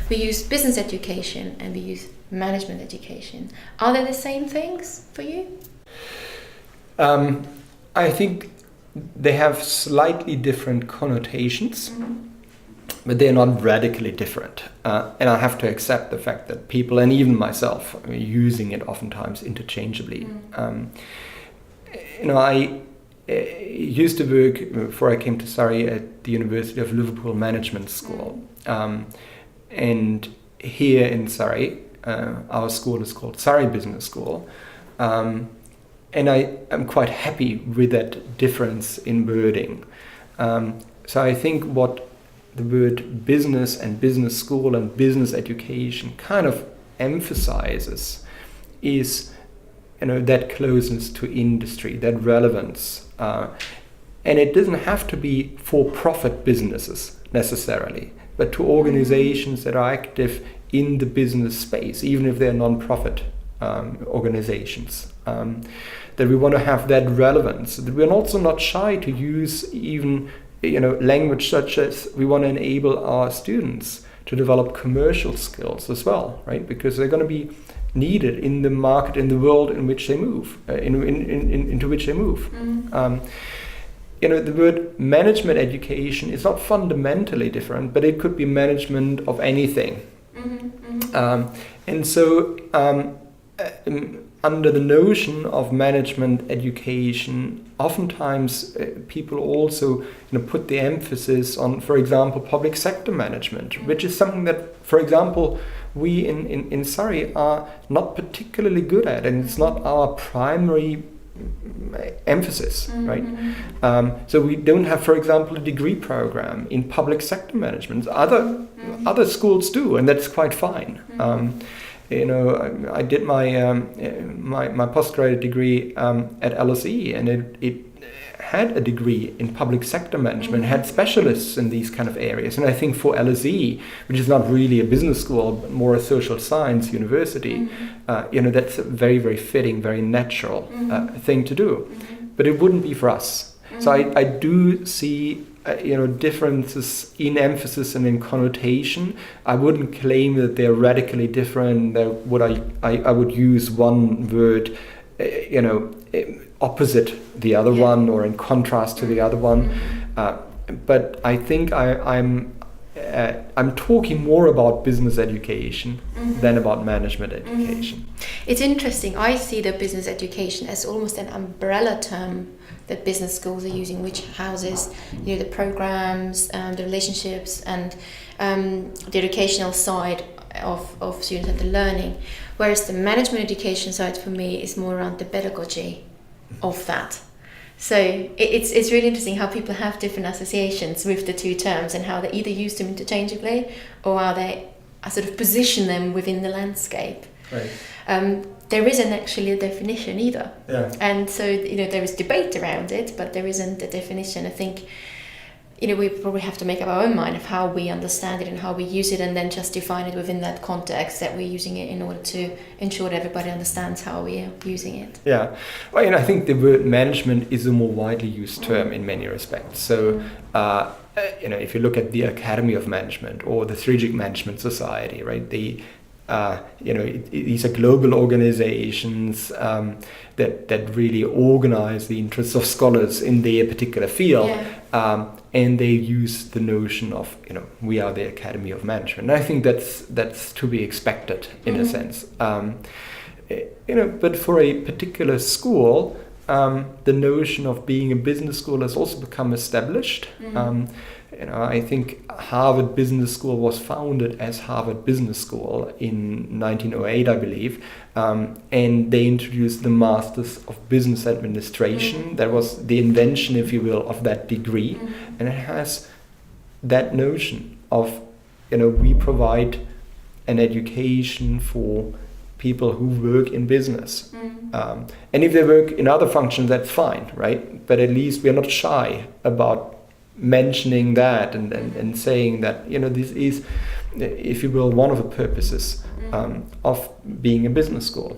we use business education and we use management education. Are they the same things for you? I think they have slightly different connotations, but they're not radically different. And I have to accept the fact that people, and even myself, are using it oftentimes interchangeably. I used to work, before I came to Surrey, at the University of Liverpool Management School. And here in Surrey, our school is called Surrey Business School. And I am quite happy with that difference in wording. So I think what the word business and business school and business education kind of emphasizes is, that closeness to industry, that relevance. And it doesn't have to be for-profit businesses necessarily, but to organizations that are active in the business space, even if they're non-profit organizations. That we want to have that relevance. That we're also not shy to use even language such as we want to enable our students to develop commercial skills as well, right? Because they're going to be needed in the market, in the world in which they move, into which they move. The word management education is not fundamentally different, but it could be management of anything. And so under the notion of management education, oftentimes people also put the emphasis on, for example, public sector management, which is something that, for example, we in Surrey are not particularly good at, and it's not our primary emphasis, right? So we don't have, for example, a degree program in public sector management. Other schools do, and that's quite fine. I did my postgraduate degree at LSE, and it had a degree in public sector management, had specialists in these kind of areas. And I think for LSE, which is not really a business school, but more a social science university, that's a very, very fitting, very natural thing to do. But it wouldn't be for us. So I do see differences in emphasis and in connotation. I wouldn't claim that they're radically different. That I would use one word, opposite the other one or in contrast to the other one. But I think I'm talking more about business education than about management education. It's interesting. I see the business education as almost an umbrella term that business schools are using, which houses the programs, the relationships, and the educational side of students and the learning. Whereas the management education side for me is more around the pedagogy of that. So it's really interesting how people have different associations with the two terms and how they either use them interchangeably or how they sort of position them within the landscape. Right. There isn't actually a definition either. Yeah. And so, there is debate around it, but there isn't a definition. I think, we probably have to make up our own mind of how we understand it and how we use it, and then just define it within that context that we're using it in order to ensure that everybody understands how we are using it. Yeah. Well, I think the word management is a more widely used term in many respects. So, if you look at the Academy of Management or the Strategic Management Society, right, these are global organizations that really organize the interests of scholars in their particular field, and they use the notion of we are the Academy of Management. And I think that's to be expected in a sense. But for a particular school, the notion of being a business school has also become established. I think Harvard Business School was founded as Harvard Business School in 1908, I believe, and they introduced the Masters of Business Administration. That was the invention, if you will, of that degree, and it has that notion of, we provide an education for people who work in business. And if they work in other functions, that's fine, right? But at least we're not shy about mentioning that and saying that this is, if you will, one of the purposes of being a business school.